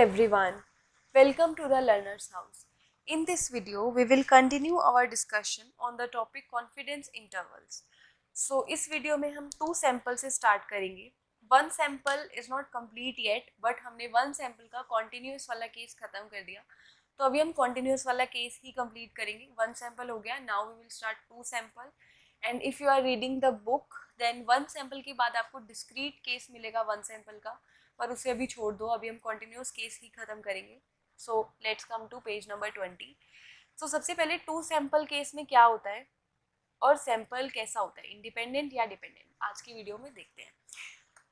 everyone, welcome to the Learner's House. In this video, we will continue our discussion on the topic confidence intervals. So, इस video में हम 2 sample से start करेंगे. 1 sample is not complete yet, but हमने 1 sample का continuous वाला case खत्म कर दिया. तो अभी हम कॉन्टिन्यूस वाला केस ही कंप्लीट करेंगे. 1 सैम्पल हो गया. Now we will start 2 sample. And if you are reading the book, then 1 sample के बाद आपको डिस्क्रीट केस मिलेगा 1 सैम्पल का, पर उसे अभी छोड़ दो. अभी हम कॉन्टिन्यूस केस ही ख़त्म करेंगे. So let's come to page number 20. So सबसे पहले 2 सैम्पल केस में क्या होता है और सैम्पल कैसा होता है, इंडिपेंडेंट या डिपेंडेंट, आज की वीडियो में देखते हैं.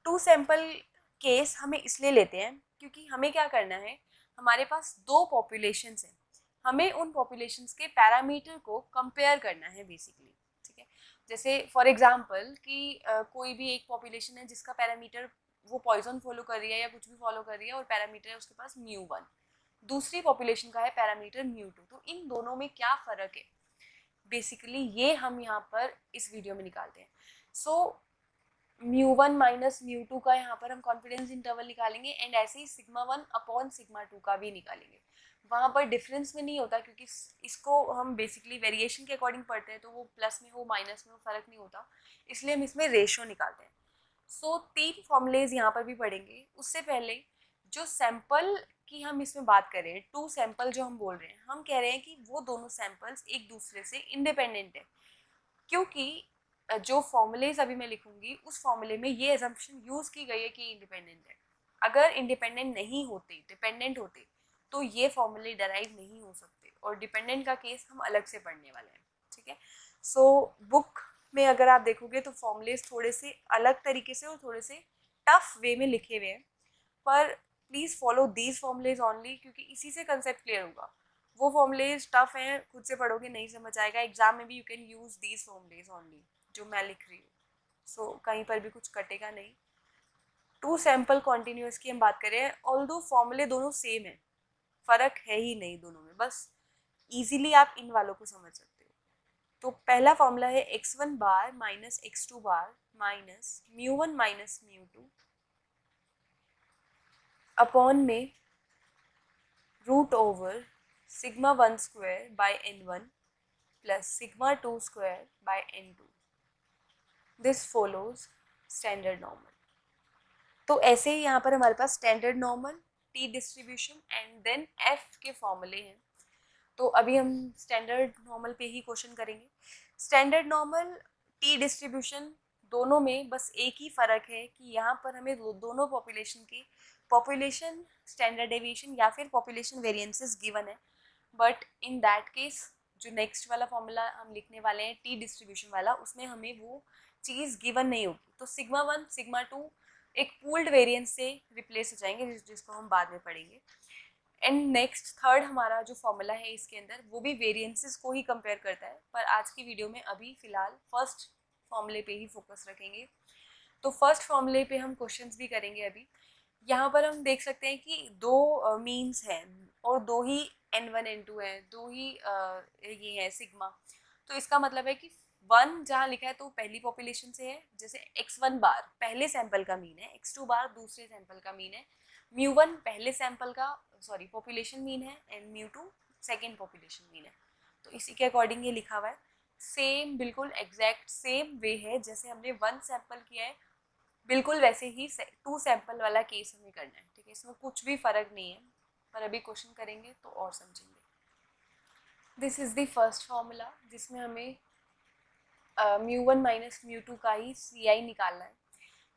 2 सैम्पल केस हमें इसलिए लेते हैं क्योंकि हमें क्या करना है, हमारे पास 2 पॉपुलेशंस हैं. हमें उन पॉपुलेशंस के पैरामीटर को कंपेयर करना है बेसिकली. ठीक है, जैसे फॉर एग्जांपल कि कोई भी एक पॉपुलेशन है जिसका पैरामीटर वो पॉइजन फॉलो कर रही है या कुछ भी फॉलो कर रही है और पैरामीटर है उसके पास μ1. दूसरी पॉपुलेशन का है पैरामीटर μ2. तो इन दोनों में क्या फ़र्क है, बेसिकली ये हम यहाँ पर इस वीडियो में निकालते हैं. सो μ1 माइनस μ2 का यहाँ पर हम कॉन्फिडेंस इंटरवल निकालेंगे एंड ऐसे ही σ1 अपॉन σ2 का भी निकालेंगे. वहाँ पर डिफरेंस में नहीं होता क्योंकि इसको हम बेसिकली वेरिएशन के अकॉर्डिंग पढ़ते हैं, तो वो प्लस में हो माइनस में हो फ़र्क नहीं होता, इसलिए हम इसमें रेशो निकालते हैं. सो 3 फॉर्मूलेज यहाँ पर भी पढ़ेंगे. उससे पहले जो सैंपल की हम इसमें बात करें, 2 सैंपल जो हम बोल रहे हैं, हम कह रहे हैं कि वो दोनों सैंपल्स एक दूसरे से इंडिपेंडेंट है, क्योंकि जो फॉर्मूलेज अभी मैं लिखूंगी उस फॉर्मूले में ये एजम्पशन यूज़ की गई है कि इंडिपेंडेंट है. अगर इंडिपेंडेंट नहीं होते, डिपेंडेंट होते, तो ये फॉर्मूले डराइव नहीं हो सकते, और डिपेंडेंट का केस हम अलग से पढ़ने वाले हैं. ठीक है, सो बुक में अगर आप देखोगे तो फॉर्मूलेज थोड़े से अलग तरीके से और थोड़े से टफ वे में लिखे हुए हैं, पर please follow these formulas only, क्योंकि इसी से कंसेप्ट क्लियर होगा. वो फॉर्मूलेज टफ हैं, खुद से पढ़ोगे नहीं समझ आएगा. एग्जाम में भी you can use these formulas only जो मैं लिख रही हूँ. सो कहीं पर भी कुछ कटेगा नहीं. 2 सैम्पल कॉन्टिन्यूस की हम बात करें, ऑल्दो फॉर्मूले दोनों सेम है, फ़र्क है ही नहीं दोनों में, बस ईजिली आप इन वालों को समझ सकते हो. तो पहला फॉर्मूला है x1 bar minus x2 bar minus μ1 minus μ2 upon में root over σ1 square by n1 plus σ2 square by n2. This follows standard normal. तो ऐसे ही यहाँ पर हमारे पास standard normal, T distribution and then F के फॉर्मूले हैं. तो अभी हम स्टैंडर्ड नॉर्मल पे ही क्वेश्चन करेंगे. स्टैंडर्ड नॉर्मल, टी डिस्ट्रीब्यूशन, दोनों में बस एक ही फ़र्क है कि यहाँ पर हमें दोनों पॉपुलेशन के पॉपुलेशन स्टैंडर्ड डेविएशन या फिर पॉपुलेशन वेरिएंसेस गिवन है. बट इन दैट केस जो नेक्स्ट वाला फॉर्मूला हम लिखने वाले हैं टी डिस्ट्रीब्यूशन वाला, उसमें हमें वो चीज़ गिवन नहीं होगी. तो σ1 σ2 एक पूल्ड वेरिएंस से रिप्लेस हो जाएंगे, जिसको हम बाद में पढ़ेंगे. एंड नेक्स्ट थर्ड हमारा जो फॉर्मूला है इसके अंदर, वो भी वेरिएंसेस को ही कंपेयर करता है, पर आज की वीडियो में अभी फ़िलहाल फर्स्ट फॉर्मूले पे ही फोकस रखेंगे. तो फर्स्ट फॉर्मूले पे हम क्वेश्चंस भी करेंगे. अभी यहाँ पर हम देख सकते हैं कि 2 मीन्स हैं और 2 ही n1 n2 है, 2 ही ये है सिग्मा. तो इसका मतलब है कि 1 जहाँ लिखा है तो पहली पॉपुलेशन से है, जैसे x1 बार पहले सैंपल का मीन है, x2 बार दूसरे सैंपल का मीन है, μ1 पहले सैंपल का पॉपुलेशन मीन है एंड μ2 सेकेंड पॉपुलेशन मीन है. तो इसी के अकॉर्डिंग ये लिखा हुआ है. सेम, बिल्कुल एग्जैक्ट सेम वे है जैसे हमने 1 सैंपल किया है, बिल्कुल वैसे ही 2 सैंपल वाला केस हमें करना है. ठीक है, इसमें कुछ भी फ़र्क नहीं है, पर अभी क्वेश्चन करेंगे तो और समझेंगे. This is the first formula जिसमें हमें μ1 माइनस μ2 का ही CI निकालना है.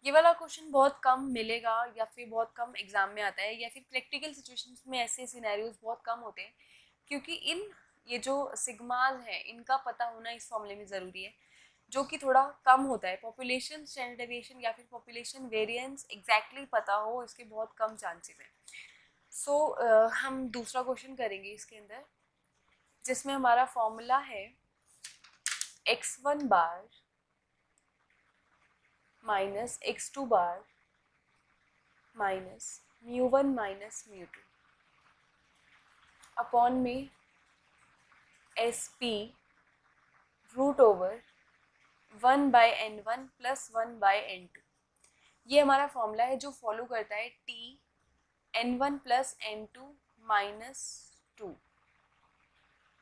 ये वाला क्वेश्चन बहुत कम मिलेगा या फिर बहुत कम एग्जाम में आता है, या फिर प्रैक्टिकल सिचुएशंस में ऐसे सिनेरियोज बहुत कम होते हैं, क्योंकि ये जो सिग्माज हैं इनका पता होना इस फॉर्मूले में ज़रूरी है, जो कि थोड़ा कम होता है. पॉपुलेशन स्टैंडर्ड डेविएशन या फिर पॉपुलेशन वेरिएंस एग्जैक्टली पता हो, इसके बहुत कम चांसेस हैं. सो हम दूसरा क्वेश्चन करेंगे इसके अंदर, जिसमें हमारा फॉर्मूला है x1 bar minus x2 bar minus μ1 minus μ2 upon में SP root over 1 by n1 plus 1 by n2. ये हमारा फॉर्मूला है जो फॉलो करता है t n1 plus n2 minus 2.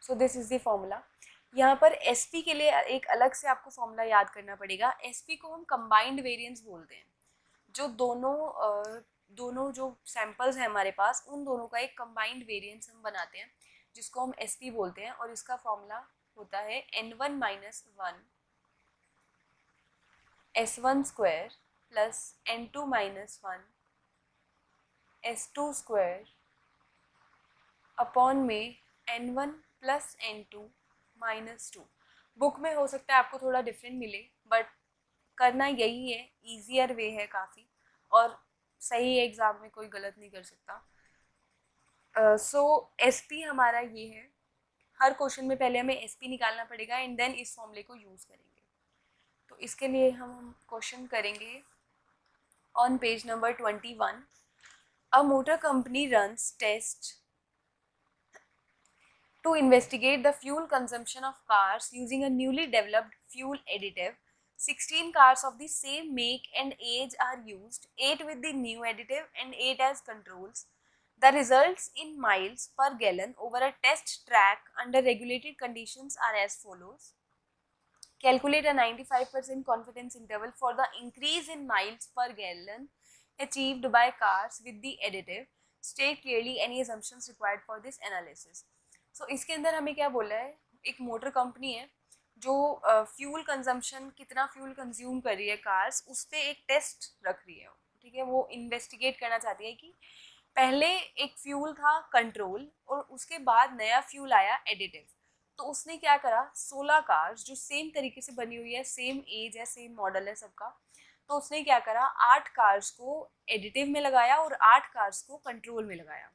So this is the formula. यहाँ पर SP के लिए एक अलग से आपको फॉर्मूला याद करना पड़ेगा. SP को हम कंबाइंड वेरिएंस बोलते हैं. जो दोनों जो सैम्पल्स हैं हमारे पास, उन दोनों का एक कंबाइंड वेरिएंस हम बनाते हैं जिसको हम SP बोलते हैं. और इसका फॉर्मूला होता है n1 minus 1 S1 square plus n2 minus 1 S2 square upon में n1 plus n2 minus 2. Book में हो सकता है आपको थोड़ा डिफरेंट मिले, बट करना यही है, ईजियर वे है काफ़ी, और सही है, एग्ज़ाम में कोई गलत नहीं कर सकता. सो SP हमारा ये है. हर क्वेश्चन में पहले हमें SP निकालना पड़ेगा एंड देन इस फॉर्मूले को यूज़ करेंगे. तो इसके लिए हम क्वेश्चन करेंगे on page number 21. A motor company runs test to investigate the fuel consumption of cars using a newly developed fuel additive. 16 cars of the same make and age are used, 8 with the new additive and 8 as controls. The results in miles per gallon over a test track under regulated conditions are as follows. Calculate a 95% confidence interval for the increase in miles per gallon achieved by cars with the additive. State clearly any assumptions required for this analysis. सो इसके अंदर हमें क्या बोला है, एक motor company है जो fuel consumption, कितना फ्यूल कंज्यूम कर रही है कार्स, उस पर एक टेस्ट रख रही है. ठीक है, वो इन्वेस्टिगेट करना चाहती है कि पहले एक फ्यूल था कंट्रोल और उसके बाद नया फ्यूल आया एडिटिव. तो उसने क्या करा, 16 कार्स जो सेम तरीके से बनी हुई है, सेम एज है, सेम मॉडल है सबका, तो उसने क्या करा, 8 कार्स को एडिटिव में लगाया और 8 कार्स को कंट्रोल में लगाया.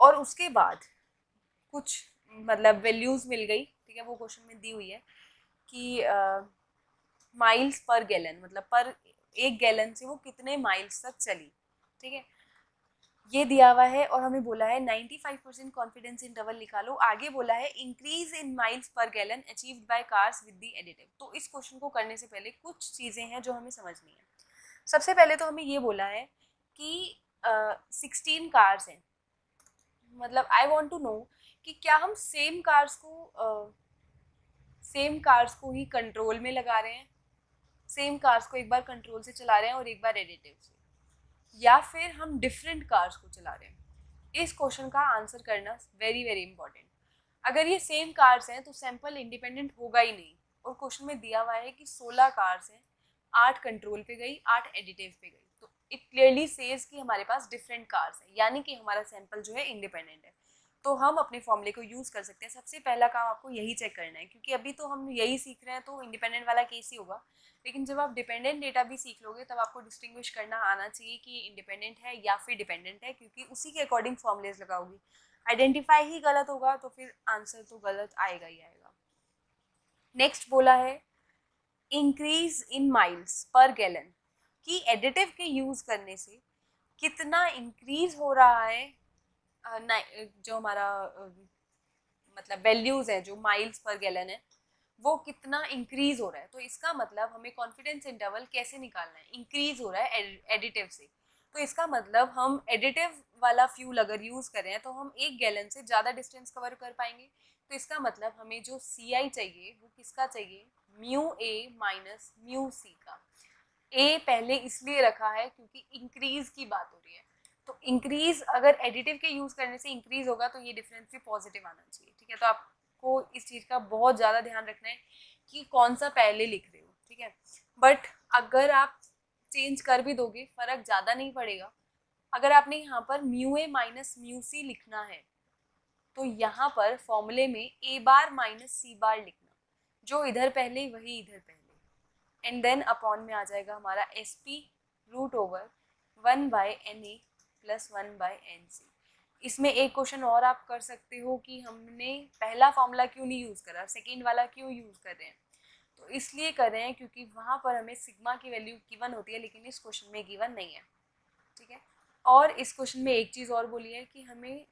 और उसके बाद कुछ मतलब वैल्यूज़ मिल गई. ठीक है, वो क्वेश्चन में दी हुई है कि माइल्स पर गैलन, मतलब पर एक गैलन से वो कितने माइल्स तक चली. ठीक है, ये दिया हुआ है. और हमें बोला है 95% कॉन्फिडेंस इंटरवल निकालो. आगे बोला है increase in miles per gallon achieved by cars with the additive. तो इस क्वेश्चन को करने से पहले कुछ चीज़ें हैं जो हमें समझनी है. सबसे पहले तो हमें ये बोला है कि 16 कार्स हैं. मतलब आई वॉन्ट टू नो कि क्या हम सेम कार्स को ही कंट्रोल में लगा रहे हैं, सेम कार्स को एक बार कंट्रोल से चला रहे हैं और एक बार एडिटिव से, या फिर हम डिफरेंट कार्स को चला रहे हैं. इस क्वेश्चन का आंसर करना वेरी वेरी इंपॉर्टेंट. अगर ये सेम कार्स हैं तो सैंपल इंडिपेंडेंट होगा ही नहीं. और क्वेश्चन में दिया हुआ है कि 16 कार्स हैं, 8 कंट्रोल पे गई, 8 एडिटिव पे गई. तो इट क्लियरली सेज कि हमारे पास डिफरेंट कार्स हैं, यानी कि हमारा सैंपल जो है इंडिपेंडेंट है. तो हम अपने फॉर्मूले को यूज़ कर सकते हैं. सबसे पहला काम आपको यही चेक करना है, क्योंकि अभी तो हम यही सीख रहे हैं तो इंडिपेंडेंट वाला केस ही होगा. लेकिन जब आप डिपेंडेंट डेटा भी सीख लोगे तब आपको डिस्टिंग्विश करना आना चाहिए कि ये इंडिपेंडेंट है या फिर डिपेंडेंट है, क्योंकि उसी के अकॉर्डिंग फॉर्मूलेज लगाओगी. आइडेंटिफाई ही गलत होगा तो फिर आंसर तो गलत आएगा ही आएगा. नेक्स्ट बोला है increase in miles per gallon, कि एडिटिव के यूज़ करने से कितना इंक्रीज हो रहा है, जो हमारा मतलब वैल्यूज़ है, जो माइल्स पर गैलन है, वो कितना इंक्रीज हो रहा है. तो इसका मतलब हमें कॉन्फिडेंस इंटरवल कैसे निकालना है, इंक्रीज हो रहा है एडिटिव से. तो इसका मतलब हम एडिटिव वाला फ्यूल अगर यूज़ करें तो हम 1 गैलन से ज़्यादा डिस्टेंस कवर कर पाएंगे. तो इसका मतलब हमें जो CI चाहिए वो किसका चाहिए, म्यू ए माइनस म्यू सी का. ए पहले इसलिए रखा है क्योंकि इंक्रीज की बात हो रही है. तो इंक्रीज अगर एडिटिव के यूज़ करने से इंक्रीज होगा तो ये डिफरेंस भी पॉजिटिव आना चाहिए. ठीक है, तो आपको इस चीज़ का बहुत ज़्यादा ध्यान रखना है कि कौन सा पहले लिख रहे हो. ठीक है, बट अगर आप चेंज कर भी दोगे फ़र्क ज़्यादा नहीं पड़ेगा. अगर आपने यहाँ पर म्यू ए माइनस म्यू सी लिखना है तो यहाँ पर फॉर्मूले में ए बार माइनस सी बार लिखना, जो इधर पहले वही इधर पहले, एंड देन अपॉन में आ जाएगा हमारा SP root over 1/NA plus 1/NC. इसमें एक क्वेश्चन और आप कर सकते हो कि हमने पहला फॉर्मूला क्यों नहीं यूज़ करा, सेकेंड वाला क्यों यूज़ कर रहे हैं. तो इसलिए कर रहे हैं क्योंकि वहाँ पर हमें सिग्मा की वैल्यू गिवन होती है, लेकिन इस क्वेश्चन में गिवन नहीं है. ठीक है, और इस क्वेश्चन में एक चीज़ और बोली है कि हमें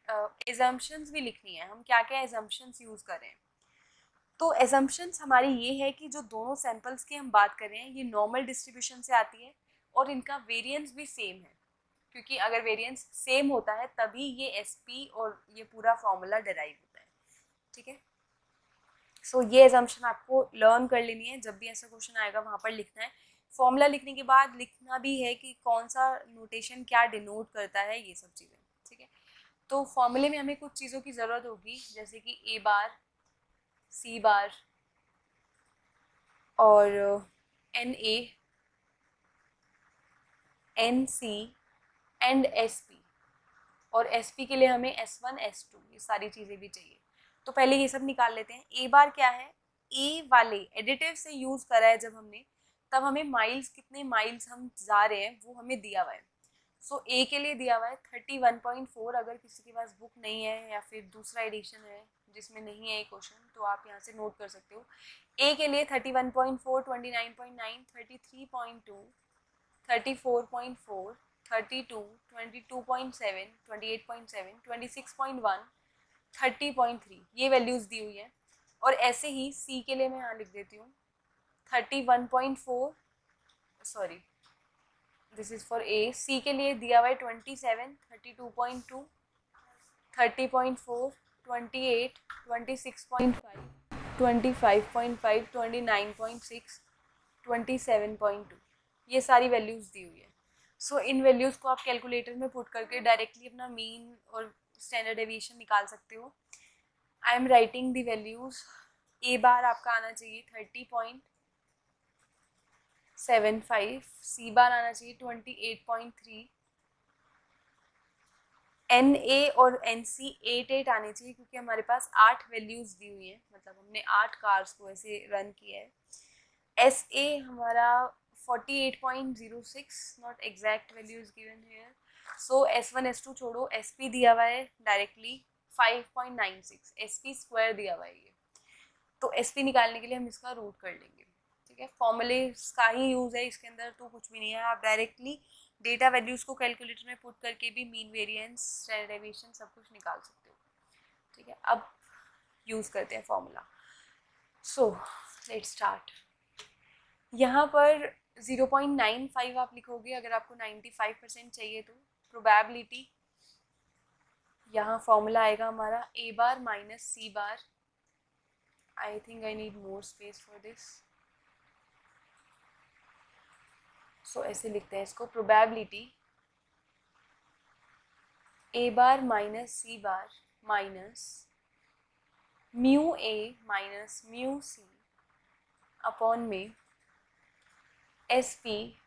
एजम्पशंस भी लिखनी है, हम क्या क्या एजम्पशंस यूज़ कर रहे हैं. तो एजम्पशंस हमारी ये है कि जो दोनों सैंपल्स की हम बात कर रहे हैं ये नॉर्मल डिस्ट्रीब्यूशन से आती है और इनका वेरिएंस भी सेम है, क्योंकि अगर वेरिएंस सेम होता है तभी ये एसपी और ये पूरा फॉर्मूला डिराइव होता है, ठीक है। सो ये एजम्पशन आपको लर्न कर लेनी है, जब भी ऐसा क्वेश्चन आएगा वहाँ पर लिखना है। फॉर्मूला लिखने के बाद लिखना भी है कि कौन सा नोटेशन क्या डिनोट करता है, ये सब चीज़ें, ठीक है। तो फॉर्मूले में हमें कुछ चीज़ों की ज़रूरत होगी, जैसे कि ए बार, सी बार और N A, N C and S P, और एस पी के लिए हमें S1 S2 ये सारी चीज़ें भी चाहिए। तो पहले ये सब निकाल लेते हैं। ए बार क्या है, ए वाले एडिटिव से यूज़ करा है जब हमने, तब हमें माइल्स, कितने माइल्स हम जा रहे हैं वो हमें दिया हुआ है। सो ए के लिए दिया हुआ है 31.4। अगर किसी के पास बुक नहीं है या फिर दूसरा एडिशन है जिसमें नहीं है ये क्वेश्चन, तो आप यहाँ से नोट कर सकते हो। ए के लिए 31.4, 29.9, 33.2, 34.4, 32, 22.7, 28.7, 26.1, 30.3 ये वैल्यूज़ दी हुई है। और ऐसे ही सी के लिए मैं यहाँ लिख देती हूँ 31.4, sorry this is for A. C के लिए दिया हुआ है 27, 32.2, 30.4, 28, 26.5, 25.5, 29.6, 27.2 ये सारी वैल्यूज़ दी हुई है। सो इन वैल्यूज़ को आप कैलकुलेटर में पुट करके डायरेक्टली अपना मीन और स्टैंडर्ड डेविएशन निकाल सकते हो। I am writing the values. A bar आपका आना चाहिए 30.75, सी बार आना चाहिए 28.3, एन ए और एन सी 8 आने चाहिए, क्योंकि हमारे पास 8 वैल्यूज़ दी हुई हैं, मतलब हमने 8 कार्स को ऐसे रन किया है। एस ए हमारा 48.06, not exact values given here. So S1 S2 छोड़ो, SP दिया हुआ है डायरेक्टली 5.96, SP स्क्वायर दिया हुआ है ये। तो SP निकालने के लिए हम इसका रूट कर लेंगे, ठीक है। फॉर्मूले का ही यूज़ है इसके अंदर, तो कुछ भी नहीं है। आप डायरेक्टली डेटा वैल्यूज़ को कैलकुलेटर में पुट करके भी मीन वेरिएंस, स्टैंडर्ड डेविएशन सब कुछ निकाल सकते हो, ठीक है। अब यूज़ करते हैं फॉर्मूला। So let's start. यहाँ पर 0.95 आप लिखोगे अगर आपको 95% चाहिए तो। प्रोबेबिलिटी, यहाँ फॉर्मूला आएगा हमारा A bar minus C bar. I think I need more space for this, so ऐसे लिखते हैं इसको। Probability A bar minus C bar minus mu A minus mu C upon में S P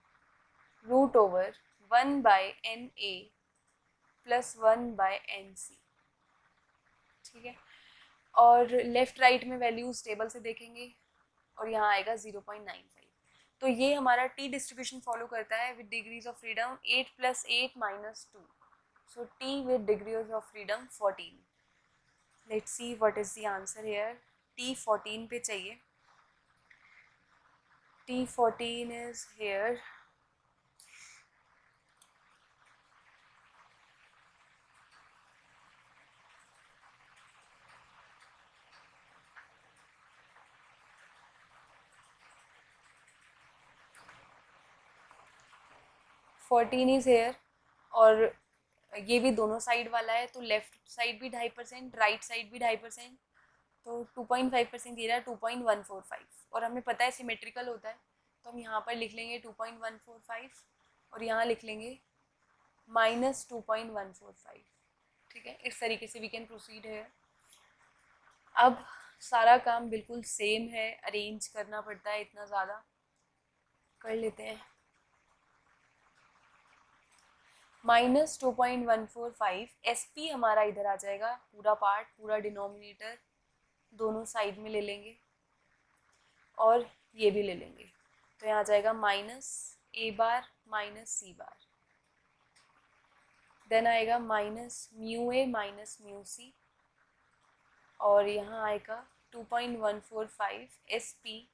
root over 1/NA plus 1/NC, ठीक है। और left right में values table से देखेंगे और यहाँ आएगा 0.95। तो ये हमारा टी डिस्ट्रीब्यूशन फॉलो करता है with degrees of freedom 8 + 8 - 2। So T with degrees of freedom 14। Let's see what is the answer here. T 14 पे चाहिए। T 14 is here. Fourteen is here, और ये भी दोनों साइड वाला है, तो लेफ्ट साइड भी 2.5%, राइट साइड भी 2.5%, तो 2.5% दे रहा है 2.145। और हमें पता है सिमेट्रिकल होता है, तो हम यहाँ पर लिख लेंगे 2.145 और यहाँ लिख लेंगे -2.145, ठीक है। इस तरीके से वी कैन प्रोसीड है। अब सारा काम बिल्कुल सेम है, अरेंज करना पड़ता है, इतना ज़्यादा कर लेते हैं। -2.145 SP हमारा इधर आ जाएगा, पूरा पार्ट, पूरा डिनोमिनेटर दोनों साइड में ले लेंगे और ये भी ले लेंगे, तो यहाँ आ जाएगा -A bar -C bar. Then आएगा -μA -μC, और यहाँ आएगा 2.145 SP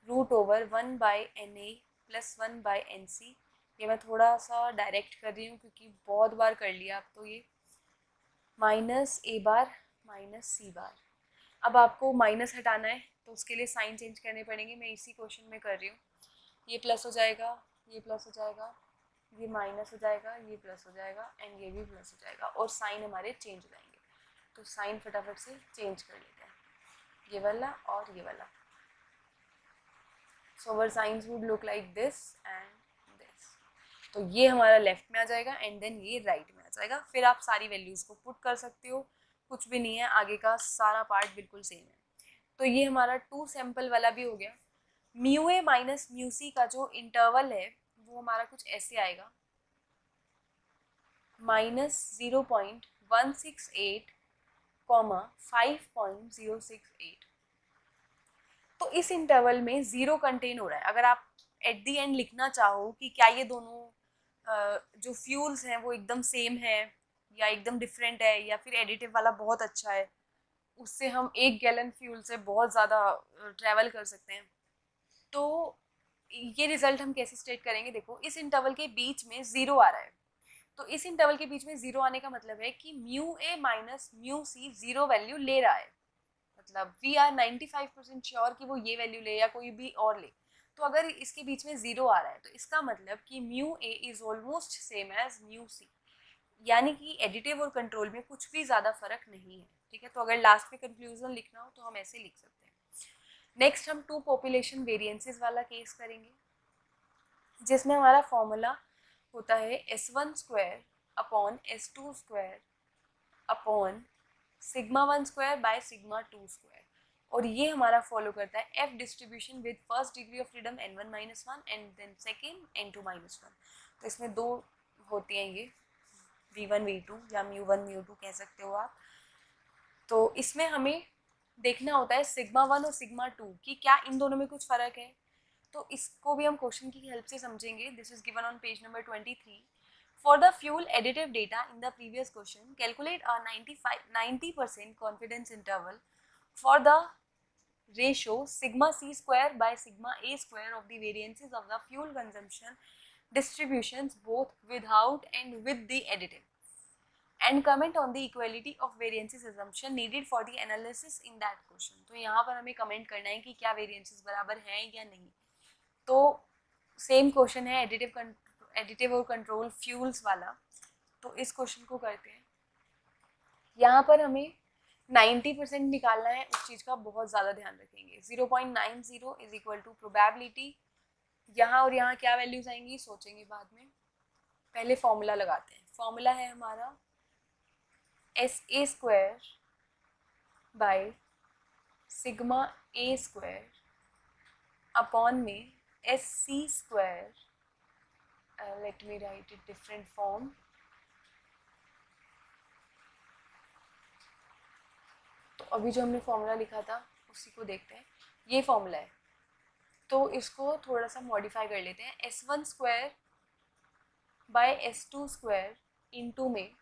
root over 1/NA plus 1/NC। ये मैं थोड़ा सा डायरेक्ट कर रही हूँ क्योंकि बहुत बार कर लिया अब तो ये। -A बार -C बार। अब आपको माइनस हटाना है तो उसके लिए साइन चेंज करने पड़ेंगे, मैं इसी क्वेश्चन में कर रही हूँ। ये प्लस हो जाएगा, ये प्लस हो जाएगा, ये माइनस हो जाएगा, ये प्लस हो जाएगा एंड ये भी प्लस हो जाएगा और साइन हमारे चेंज हो जाएंगे। तो साइन फटाफट से चेंज कर लेते हैं, ये वाला और ये वाला। So our science would look like this and this. तो ये हमारा लेफ्ट में आ जाएगा एंड देन ये राइट में आ जाएगा। फिर आप सारी वैल्यूज़ को पुट कर सकते हो, कुछ भी नहीं है, आगे का सारा पार्ट बिल्कुल सेम है। तो ये हमारा 2 सैंपल वाला भी हो गया। म्यू ए माइनस म्यू सी का जो इंटरवल है वो हमारा कुछ ऐसे आएगा, -0.168, 5.068। तो इस इंटरवल में 0 कंटेन हो रहा है। अगर आप एट दी एंड लिखना चाहो कि क्या ये दोनों जो फ्यूल्स हैं वो एकदम सेम है या एकदम डिफरेंट है, या फिर एडिटिव वाला बहुत अच्छा है, उससे हम 1 गैलन फ्यूल से बहुत ज़्यादा ट्रैवल कर सकते हैं, तो ये रिजल्ट हम कैसे स्टेट करेंगे? देखो, इस इंटरवल के बीच में 0 आ रहा है, तो इस इंटरवल के बीच में 0 आने का मतलब है कि mu A minus mu C 0 value ले रहा है। मतलब वी आर 95% श्योर कि वो ये वैल्यू ले या कोई भी और ले। तो अगर इसके बीच में 0 आ रहा है तो इसका मतलब कि mu A is almost same as mu C, यानी कि एडिटिव और कंट्रोल में कुछ भी ज़्यादा फर्क नहीं है। ठीक है, तो अगर लास्ट में कंक्लूजन लिखना हो तो हम ऐसे लिख सकते हैं। नेक्स्ट हम 2 पॉपुलेशन वेरिएंसेस वाला केस करेंगे, जिसमें हमारा फॉर्मूला होता है S1 square upon S2 square upon sigma 1 square by sigma 2 square, और ये हमारा फॉलो करता है F distribution with first degree of freedom N1 minus 1 and then second N2 minus 1। तो इसमें 2 होती हैं ये, V1 V2 या μ1 μ2 कह सकते हो आप। तो इसमें हमें देखना होता है सिग्मा 1 और सिग्मा 2 कि क्या इन दोनों में कुछ फ़र्क है। तो इसको भी हम क्वेश्चन की हेल्प से समझेंगे। This is given on page number 23। For the fuel additive data in the previous question, calculate a 90% confidence interval for the ratio sigma c square by sigma a square of the variances of the fuel consumption distributions both without and with the additive, and comment on the equality of variances assumption needed for the analysis in that question। तो यहाँ पर हमें comment करना है कि क्या variances बराबर हैं या नहीं। तो सेम क्वेश्चन है एडिटिव और कंट्रोल फ्यूल्स वाला। तो इस क्वेश्चन को करते हैं। यहाँ पर हमें 90% निकालना है, उस चीज़ का बहुत ज़्यादा ध्यान रखेंगे। 0.90 इज इक्वल टू प्रोबेबिलिटी, यहाँ और यहाँ क्या वैल्यूज आएंगी सोचेंगे बाद में, पहले फॉर्मूला लगाते हैं। फॉर्मूला है हमारा SA square by sigma A square upon में SC square, let me write it different form, तो अभी जो हमने फॉर्मूला लिखा था उसी को देखते हैं। ये फॉर्मूला है, तो इसको थोड़ा सा मॉडिफाई कर लेते हैं। S1 square by S2 square into में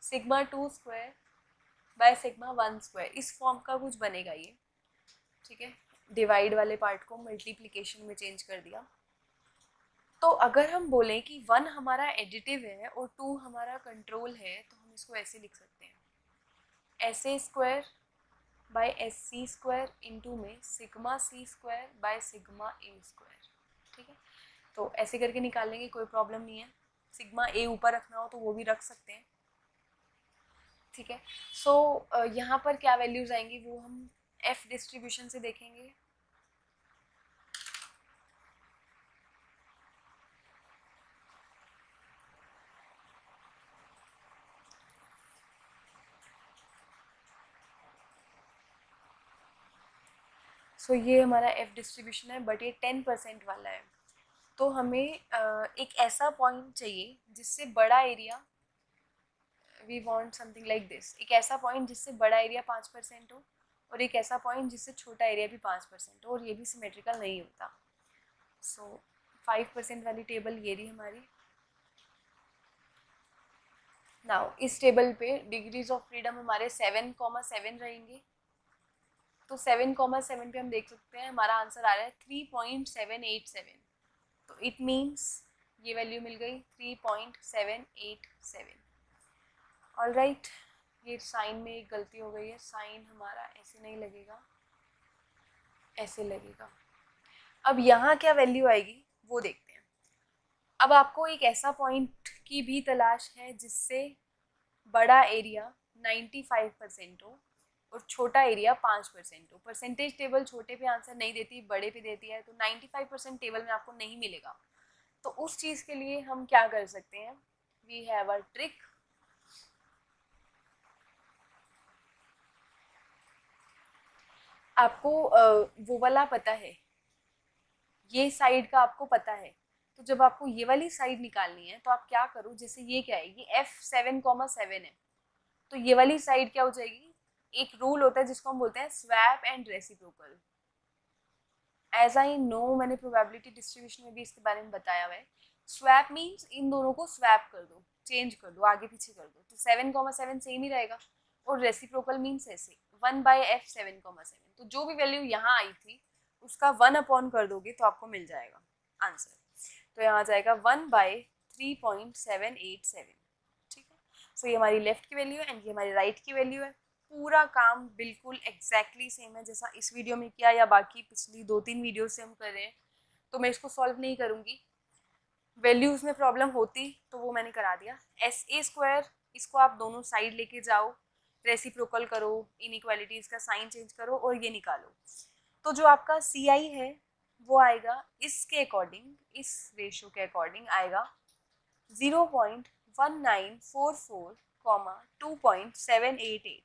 sigma 2 square by sigma 1 square, इस फॉर्म का कुछ बनेगा ये। ठीक है, डिवाइड वाले पार्ट को मल्टीप्लिकेशन में चेंज कर दिया। तो अगर हम बोलें कि 1 हमारा एडिटिव है और 2 हमारा कंट्रोल है, तो हम इसको ऐसे लिख सकते हैं, SA square by SC square into में sigma C square by sigma A square. ठीक है, तो ऐसे करके निकाल लेंगे, कोई प्रॉब्लम नहीं है। सिग्मा A ऊपर रखना हो तो वो भी रख सकते हैं। ठीक है, सो यहाँ पर क्या वैल्यूज आएंगी वो हम F डिस्ट्रीब्यूशन से देखेंगे। सो ये हमारा F डिस्ट्रीब्यूशन है, बट ये 10% वाला है। तो हमें एक ऐसा पॉइंट चाहिए जिससे बड़ा area, we want something like this, एक ऐसा पॉइंट जिससे बड़ा एरिया 5% हो और एक ऐसा पॉइंट जिससे छोटा एरिया भी 5% हो, और ये भी सिमेट्रिकल नहीं होता। सो 5% वाली टेबल ये रही हमारी। नाउ इस टेबल पे डिग्रीज ऑफ फ्रीडम हमारे 7,7 रहेंगे। तो 7,7 पे हम देख सकते हैं हमारा आंसर आ रहा है 3.787। तो इट मीन्स ये वैल्यू मिल गई 3.787। ऑल राइट, ये साइन में एक गलती हो गई है, साइन हमारा ऐसे नहीं लगेगा, ऐसे लगेगा। अब यहाँ क्या वैल्यू आएगी वो देखते हैं। अब आपको एक ऐसा पॉइंट की भी तलाश है जिससे बड़ा एरिया 95% हो और छोटा एरिया 5% हो। परसेंटेज टेबल छोटे पे आंसर नहीं देती, बड़े पे देती है, तो 95% टेबल में आपको नहीं मिलेगा। तो उस चीज़ के लिए हम क्या कर सकते हैं, वी हैव अ ट्रिक। आपको वो वाला पता है, ये साइड का आपको पता है, तो जब आपको ये वाली साइड निकालनी है तो आप क्या करो, जैसे ये क्या है, ये F7,7 है, तो ये वाली साइड क्या हो जाएगी, एक रूल होता है जिसको हम बोलते हैं swap and reciprocal. As I know, मैंने प्रोबेबिलिटी डिस्ट्रीब्यूशन में भी इसके बारे में बताया हुआ है। स्वैप मीन्स इन दोनों को स्वैप कर दो, चेंज कर दो, आगे पीछे कर दो, तो 7,7 सेम ही रहेगा। और रेसिप्रोकल मीन्स ऐसे 1/F7,7, तो जो भी वैल्यू यहाँ आई थी उसका 1 अपॉन कर दोगे तो आपको मिल जाएगा आंसर। तो यहाँ आ जाएगा 1/3.787। ठीक है, सो ये हमारी लेफ्ट की वैल्यू है एंड ये हमारी राइट की वैल्यू है। पूरा काम बिल्कुल एग्जैक्टली सेम है जैसा इस वीडियो में किया या बाकी पिछली 2-3 वीडियो से हम कर रहे हैं। तो मैं इसको सॉल्व नहीं करूँगी, वैल्यूज़ में प्रॉब्लम होती तो वो मैंने करा दिया। SA², इसको आप दोनों साइड लेके जाओ, रेसिप्रोकल करो, इनइक्वालिटीज़ का साइन चेंज करो और ये निकालो। तो जो आपका CI है वो आएगा इसके अकॉर्डिंग, इस रेशियो के अकॉर्डिंग आएगा 0.1944, 2.788।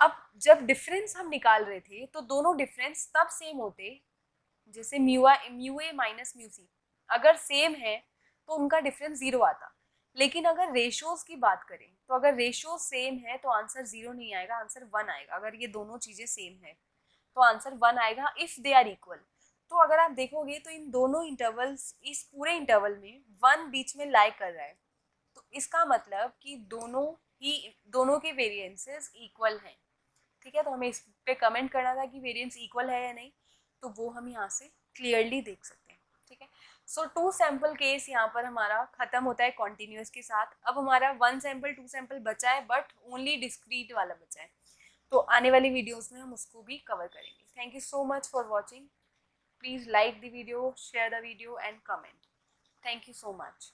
अब जब डिफरेंस हम निकाल रहे थे तो दोनों डिफरेंस तब सेम होते, जैसे म्यू ए माइनस म्यू सी अगर सेम है तो उनका डिफरेंस 0 आता। लेकिन अगर रेशियोज की बात करें तो अगर रेशियो सेम है तो आंसर 0 नहीं आएगा, आंसर 1 आएगा। अगर ये दोनों चीज़ें सेम है तो आंसर 1 आएगा इफ़ दे आर इक्वल। तो अगर आप देखोगे तो इन दोनों इंटरवल्स, इस पूरे इंटरवल में 1 बीच में लाई कर रहा है, तो इसका मतलब कि दोनों के वेरिएंसेस इक्वल हैं। ठीक है, तो हमें इस पे कमेंट करना था कि वेरिएंस इक्वल है या नहीं, तो वो हम यहाँ से क्लियरली देख सकते हैं। ठीक है, सो 2 सैंपल केस यहाँ पर हमारा खत्म होता है कॉन्टिन्यूस के साथ। अब हमारा 1 सैंपल 2 सैंपल बचा है, बट ओनली डिस्क्रीट वाला बचा है, तो आने वाली वीडियोस में हम उसको भी कवर करेंगे। Thank you so much for watching. Please like the video, share the video and comment. Thank you so much.